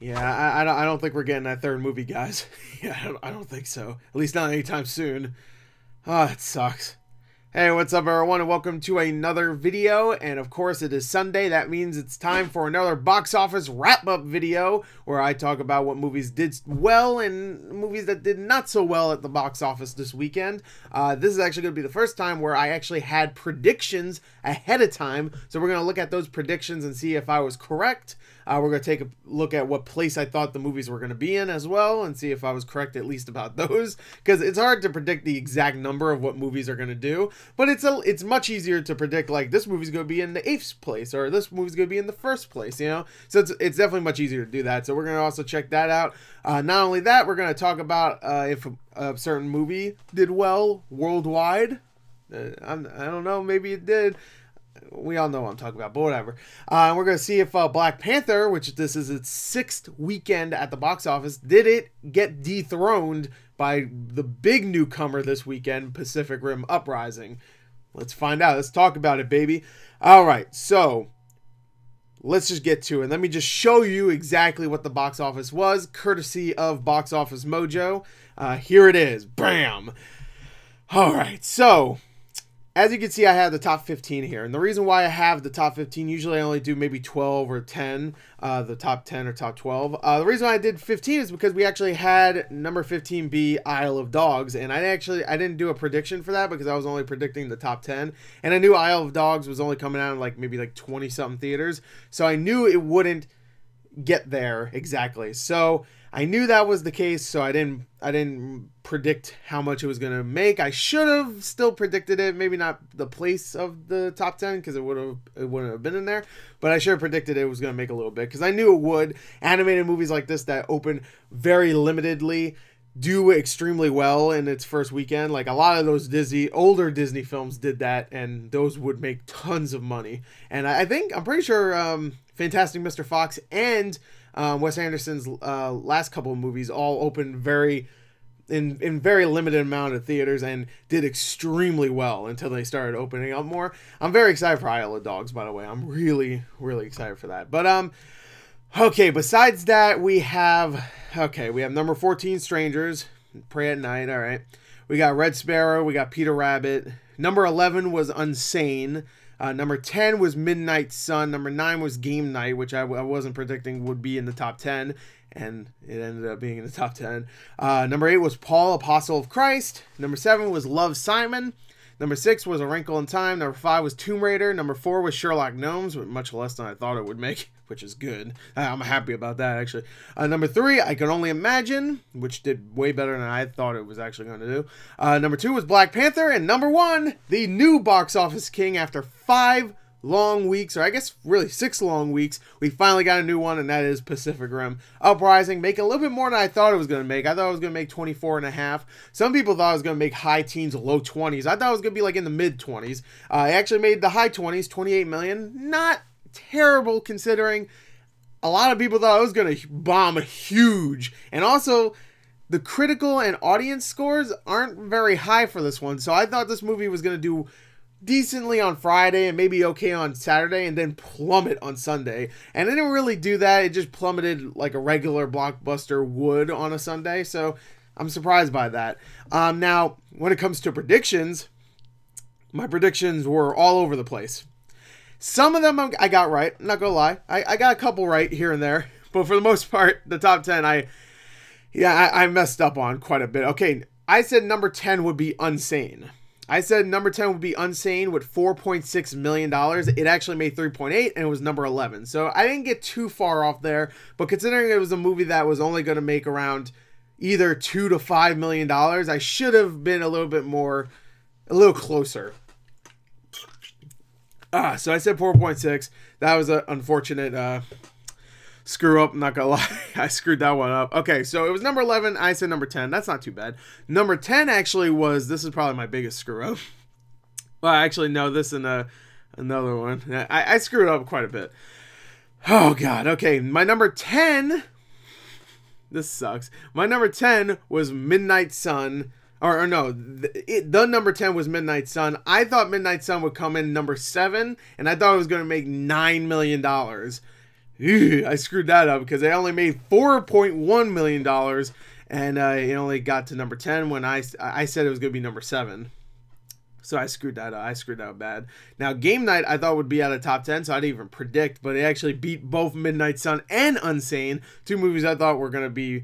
Yeah, I don't think we're getting that third movie, guys. Yeah, I don't think so. At least not anytime soon. Oh, that sucks. Hey, what's up, everyone, and welcome to another video. And of course, it is Sunday. That means it's time for another box office wrap-up video where I talk about what movies did well and movies that did not so well at the box office this weekend. This is actually going to be the first time where I actually had predictions ahead of time. So we're going to look at those predictions and see if I was correct. We're going to take a look at what place I thought the movies were going to be in as well and see if I was correct at least about those, because it's hard to predict the exact number of what movies are going to do, but it's much easier to predict, like, this movie's going to be in the 8th place or this movie's going to be in the 1st place, you know? So it's definitely much easier to do that. So we're going to also check that out. Not only that, we're going to talk about if a certain movie did well worldwide. I don't know, maybe it did. We all know what I'm talking about, but whatever. We're going to see if Black Panther, which this is its 6th weekend at the box office, did it get dethroned by the big newcomer this weekend, Pacific Rim Uprising. Let's find out. Let's talk about it, baby. All right, so let's just get to it. Let me just show you exactly what the box office was, courtesy of Box Office Mojo. Here it is. Bam! All right, so as you can see, I have the top 15 here. And the reason why I have the top 15, usually I only do maybe 12 or 10, the top 10 or top 12. The reason why I did 15 is because we actually had number 15 be Isle of Dogs. And I didn't do a prediction for that because I was only predicting the top 10. And I knew Isle of Dogs was only coming out in maybe 20-something theaters. So I knew it wouldn't get there exactly. So I knew that was the case, so I didn't predict how much it was going to make. I should have still predicted it, maybe not the place of the top 10 because it wouldn't have been in there, but I should have predicted it was going to make a little bit because I knew it would. Animated movies like this that open very limitedly do extremely well in its first weekend. Like a lot of those older Disney films did that, and those would make tons of money. And I'm pretty sure Fantastic Mr. Fox and Wes Anderson's last couple of movies all opened in very limited amount of theaters and did extremely well until they started opening up more. I'm very excited for Isle of Dogs, by the way. I'm really, really excited for that. But okay, besides that, we have number 14, Strangers, Pray at Night. All right, we got Red Sparrow, we got Peter Rabbit. Number 11 was Unsane. Number 10 was Midnight Sun. Number 9 was Game Night, which I wasn't predicting would be in the top 10, and it ended up being in the top 10. Number 8 was Paul, Apostle of Christ. Number 7 was Love, Simon. Number 6 was A Wrinkle in Time. Number 5 was Tomb Raider. Number 4 was Sherlock Gnomes, with much less than I thought it would make, which is good. I'm happy about that, actually. Number 3, I Can Only Imagine, which did way better than I thought it was actually going to do. Number 2 was Black Panther. And number 1, the new box office king after 5 long weeks, or I guess really 6 long weeks, we finally got a new one, and that is Pacific Rim Uprising, making a little bit more than I thought it was going to make. I thought it was going to make 24.5. Some people thought it was going to make high teens, low 20s. I thought it was going to be in the mid 20s. It actually made the high 20s, 28 million. Not terrible considering a lot of people thought it was going to bomb huge. And also, the critical and audience scores aren't very high for this one. So I thought this movie was going to do decently on Friday and maybe okay on Saturday and then plummet on Sunday. And it didn't really do that. It just plummeted like a regular blockbuster would on a Sunday. So I'm surprised by that. Now, when it comes to predictions, my predictions were all over the place. Some of them I got right. I'm not going to lie. I got a couple right here and there. But for the most part, the top 10, I messed up on quite a bit. Okay, I said number 10 would be Unsane. I said number 10 would be Unsane with $4.6 million. It actually made 3.8 and it was number 11. So I didn't get too far off there. But considering it was a movie that was only going to make around either $2 to $5 million, I should have been a little closer. So I said 4.6. That was an unfortunate screw up. I'm not gonna lie. I screwed that one up. Okay, so it was number 11. I said number 10. That's not too bad. Number 10 actually was, this is probably my biggest screw up. Well, actually, no, this is another one. I screwed up quite a bit. Oh, God. Okay, my number 10, this sucks. My number 10 was Midnight Sun. Or no, the number 10 was Midnight Sun. I thought Midnight Sun would come in number 7, and I thought it was going to make $9 million. I screwed that up because they only made $4.1 million, and it only got to number 10 when I said it was going to be number 7. So I screwed that up. I screwed that up bad. Now, Game Night I thought would be out of top 10, so I didn't even predict, but it actually beat both Midnight Sun and Unsane, 2 movies I thought were going to be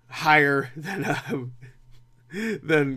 higher than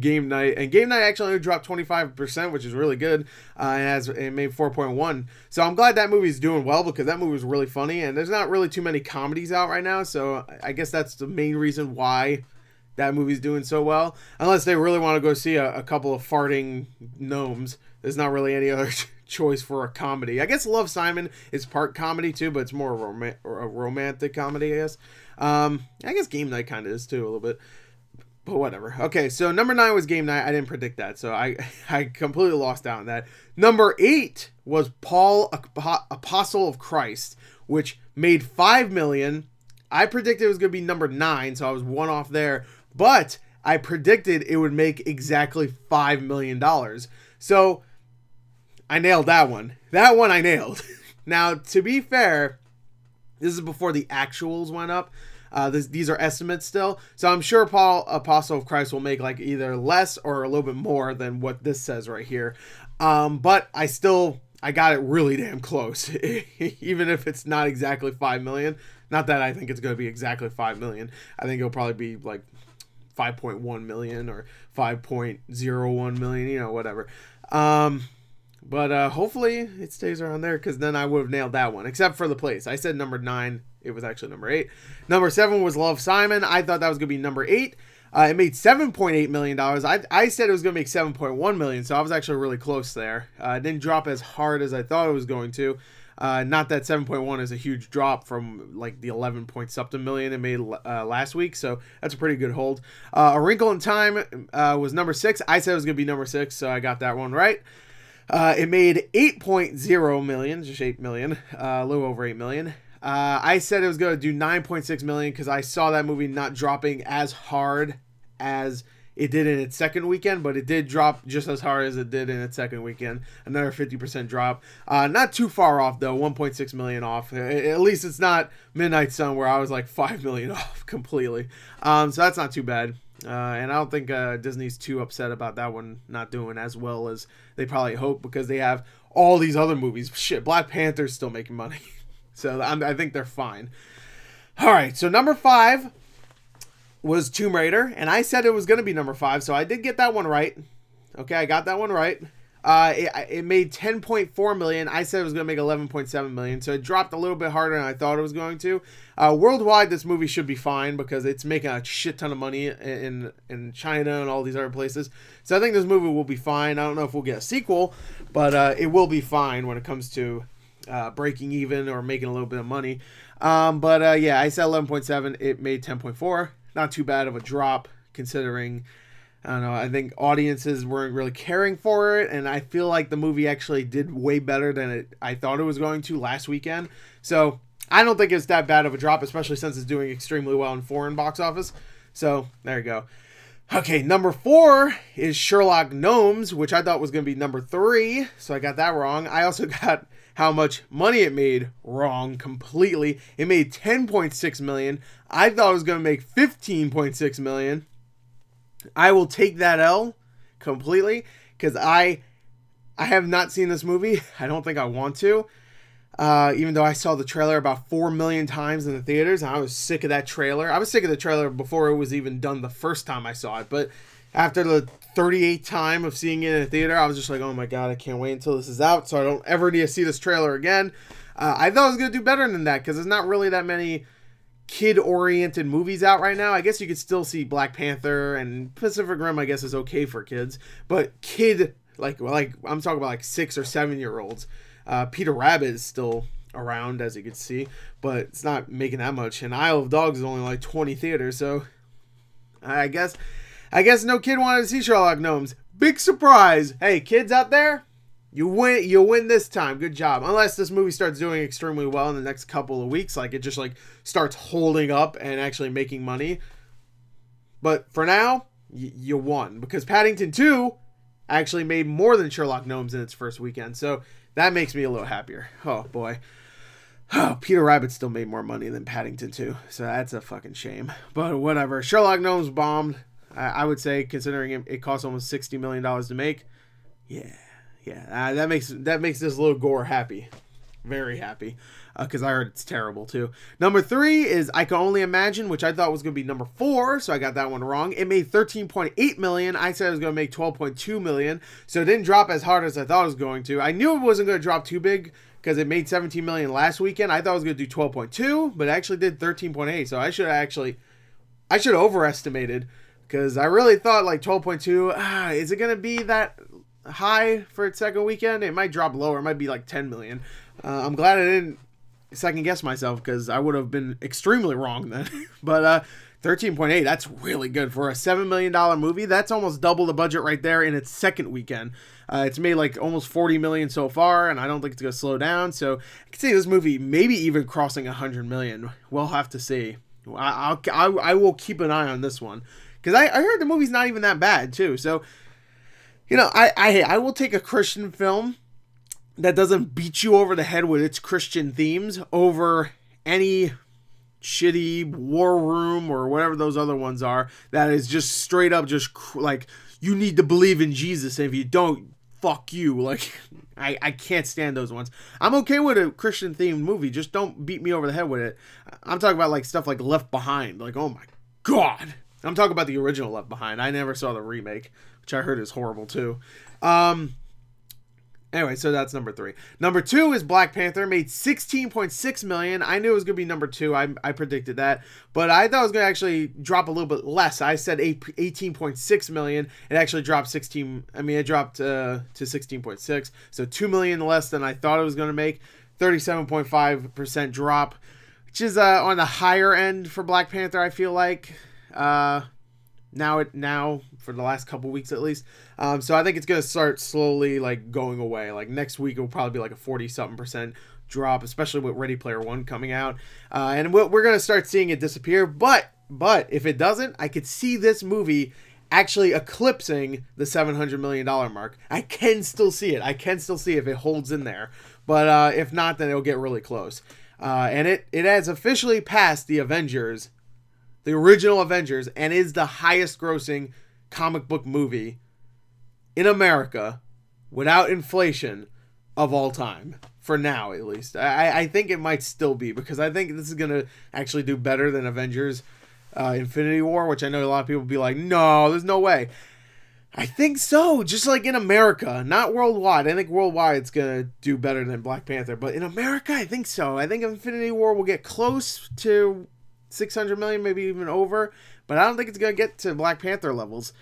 Game Night. And Game Night actually only dropped 25%, which is really good. It made 4.1. So I'm glad that movie's doing well because that movie was really funny, and there's not really too many comedies out right now, so I guess that's the main reason why that movie's doing so well. Unless they really want to go see a couple of farting gnomes. There's not really any other choice for a comedy. I guess Love, Simon is part comedy too, but it's more a romantic comedy, I guess. I guess Game Night kind of is too, a little bit. But whatever. Okay, so number 9 was Game Night. I didn't predict that, so I completely lost out on that. Number 8 was Paul, Apostle of Christ, which made $5 million. I predicted it was going to be number 9, so I was one off there. But I predicted it would make exactly $5 million. So I nailed that one. That one I nailed. Now, to be fair, this is before the actuals went up. These are estimates still. So I'm sure Paul, Apostle of Christ, will make like either less or a little bit more than what this says right here. But I got it really damn close. Even if it's not exactly 5 million. Not that I think it's going to be exactly 5 million. I think it'll probably be like 5.1 million or 5.01 million, you know, whatever. But hopefully it stays around there, because then I would have nailed that one, except for the place. I said number 9. It was actually number 8. Number 7 was Love, Simon. I thought that was going to be number 8. It made $7.8 million. I said it was going to make $7.1 million, so I was actually really close there. It didn't drop as hard as I thought it was going to. Not that 7.1 is a huge drop from like the 11 point something million it made last week, so that's a pretty good hold. A Wrinkle in Time was number 6. I said it was going to be number 6, so I got that one right. It made 8.0 million, just 8 million, a little over 8 million. I said it was going to do 9.6 million because I saw that movie not dropping as hard as it did in its second weekend, but it did drop just as hard as it did in its second weekend. Another 50% drop. Not too far off, though. 1.6 million off. At least it's not Midnight Sun, where I was like 5 million off completely. So that's not too bad. And I don't think Disney's too upset about that one not doing as well as they probably hope, because they have all these other movies. Shit, Black Panther's still making money. So I think they're fine. All right, so number 5 was Tomb Raider, and I said it was going to be number 5, so I did get that one right. Okay, I got that one right. It made 10.4 million. I said it was going to make 11.7 million, so it dropped a little bit harder than I thought it was going to. Worldwide, this movie should be fine because it's making a shit ton of money in China and all these other places. So I think this movie will be fine. I don't know if we'll get a sequel, but it will be fine when it comes to breaking even or making a little bit of money. Yeah, I said 11.7. It made 10.4. Not too bad of a drop, considering, I don't know, I think audiences weren't really caring for it, and I feel like the movie actually did way better than I thought it was going to last weekend. So I don't think it's that bad of a drop, especially since it's doing extremely well in foreign box office. So there you go. Okay, number 4 is Sherlock Gnomes, which I thought was going to be number 3, so I got that wrong. I also got how much money it made wrong completely. It made 10.6 million. I thought it was going to make 15.6 million. I will take that L completely, because I have not seen this movie. I don't think I want to. Even though I saw the trailer about 4 million times in the theaters, and I was sick of that trailer. I was sick of the trailer before it was even done the first time I saw it, but after the 38th time of seeing it in a theater, I was just like, oh my god, I can't wait until this is out, so I don't ever need to see this trailer again. I thought it was going to do better than that, because there's not really that many kid-oriented movies out right now. I guess you could still see Black Panther, and Pacific Rim, I guess, is okay for kids, but kid, like I'm talking about like 6 or 7 year olds. Peter Rabbit is still around, as you can see, but it's not making that much, and Isle of Dogs is only like 20 theaters, so I guess no kid wanted to see Sherlock Gnomes. Big surprise. Hey, kids out there, you win this time. Good job. Unless this movie starts doing extremely well in the next couple of weeks, like it just like starts holding up and actually making money. But for now, you won, because Paddington 2 actually made more than Sherlock Gnomes in its first weekend. So that makes me a little happier. Oh boy. Oh, Peter Rabbit still made more money than Paddington 2, so that's a fucking shame. But whatever. Sherlock Gnomes bombed. I would say, considering it cost almost $60 million to make. Yeah. That makes this little gore happy. Very happy. Because I heard it's terrible, too. Number 3 is I Can Only Imagine, which I thought was going to be number 4, so I got that one wrong. It made $13.8 million. I said it was going to make $12.2 million, so it didn't drop as hard as I thought it was going to. I knew it wasn't going to drop too big, because it made $17 million last weekend. I thought it was going to do 12.2, but it actually did 13.8, so I should have overestimated, because I really thought like 12.2, is it going to be that high for its second weekend? It might drop lower. It might be like 10 million. I'm glad I didn't second guess myself, because I would have been extremely wrong then. But 13.8, that's really good for a $7 million movie. That's almost double the budget right there in its second weekend. It's made like almost 40 million so far, and I don't think it's going to slow down. So I can see this movie maybe even crossing 100 million. We'll have to see. I will keep an eye on this one, because I heard the movie's not even that bad too. So, you know, I will take a Christian film that doesn't beat you over the head with its Christian themes over any shitty War Room or whatever those other ones are that is just straight up just like, you need to believe in Jesus, and if you don't, fuck you. Like, I can't stand those ones. I'm okay with a Christian themed movie, just don't beat me over the head with it. I'm talking about like stuff like Left Behind. Like, oh my god. I'm talking about the original Left Behind. I never saw the remake, which I heard is horrible too. Anyway, so that's number 3. Number 2 is Black Panther. Made $16.6 million. I knew it was going to be number 2. I predicted that. But I thought it was going to actually drop a little bit less. I said 18.6 million. It actually dropped it dropped to 16.6. So $2 million less than I thought it was going to make. 37.5% drop, which is on the higher end for Black Panther, I feel like. Now for the last couple weeks at least. So I think it's going to start slowly like going away. Like next week it will probably be like a 40-something% drop, especially with Ready Player One coming out. And we're going to start seeing it disappear. But if it doesn't, I could see this movie actually eclipsing the $700 million mark. I can still see it. I can still see if it holds in there. But if not, then it'll get really close. And it has officially passed the Avengers, the original Avengers, and is the highest grossing comic book movie in America without inflation of all time. For now, at least. I think it might still be, because I think this is going to actually do better than Avengers Infinity War, which I know a lot of people will be like, no, there's no way. I think so, just like in America, not worldwide. I think worldwide it's going to do better than Black Panther, but in America, I think so. I think Infinity War will get close to 600 million, maybe even over, but I don't think it's going to get to Black Panther levels.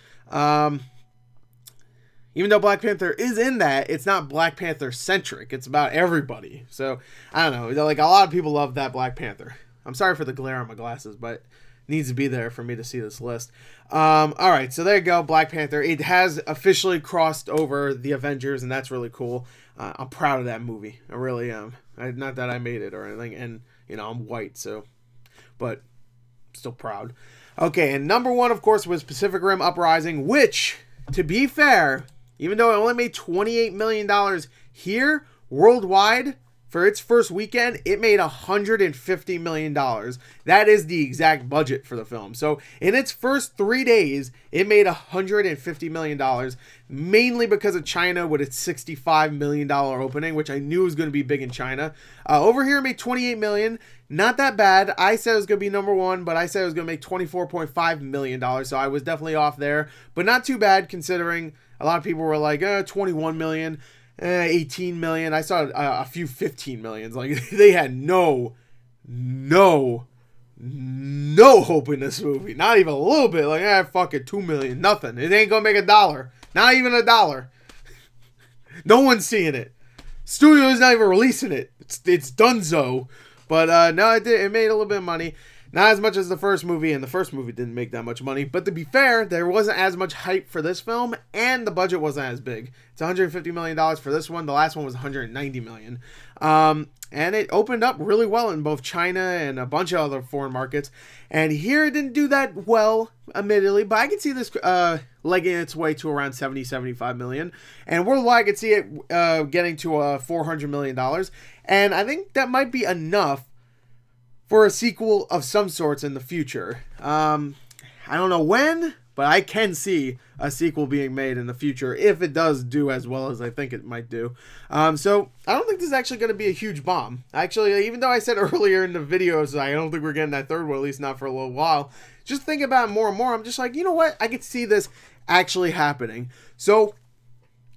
Even though Black Panther is in that, it's not Black Panther centric. It's about everybody. So, I don't know. Like, a lot of people love that Black Panther. I'm sorry for the glare on my glasses, but it needs to be there for me to see this list. Alright, so there you go, Black Panther. It has officially crossed over the Avengers, and that's really cool. I'm proud of that movie. I really am. Not that I made it or anything, and, you know, I'm white, so... But, still proud. Okay, and number 1, of course, was Pacific Rim Uprising, which, to be fair... Even though it only made $28 million here, worldwide, for its first weekend, it made $150 million. That is the exact budget for the film. So, in its first 3 days, it made $150 million, mainly because of China with its $65 million opening, which I knew was going to be big in China. Over here, it made $28 million. Not that bad. I said it was going to be number 1, but I said it was going to make $24.5 million, so I was definitely off there. But not too bad, considering... A lot of people were like, 21 million, 18 million. I saw a few 15 millions. Like, they had no hope in this movie. Not even a little bit. Like, fuck it, 2 million. Nothing. It ain't gonna make $1. Not even $1. No one's seeing it. Studio's not even releasing it. It's donezo. But, no, it made a little bit of money. Not as much as the first movie, and the first movie didn't make that much money. But to be fair, there wasn't as much hype for this film, and the budget wasn't as big. It's $150 million for this one. The last one was $190 million. and it opened up really well in both China and a bunch of other foreign markets. And here it didn't do that well, admittedly, but I can see this legging its way to around 75 million. And worldwide, I could see it getting to $400 million. And I think that might be enough for a sequel of some sorts in the future. I don't know when, but I can see a sequel being made in the future if it does do as well as I think it might do. So I don't think this is actually going to be a huge bomb. Actually, even though I said earlier in the videos I don't think we're getting that third one, at least not for a little while, just thinking about it more and more, I'm just like, you know what? I could see this actually happening. So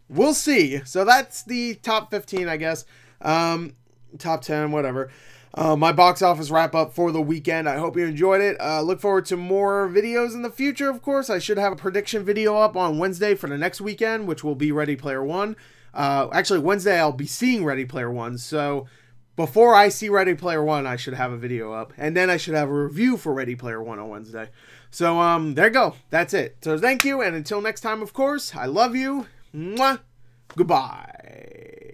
we'll see. So that's the top 15, I guess. Top 10, whatever. My box office wrap up for the weekend. I hope you enjoyed it. Look forward to more videos in the future, of course. I should have a prediction video up on Wednesday for the next weekend, which will be Ready Player One. Actually, Wednesday I'll be seeing Ready Player One. So before I see Ready Player One, I should have a video up. And then I should have a review for Ready Player One on Wednesday. So there you go. That's it. So thank you. And until next time, of course, I love you. Mwah. Goodbye.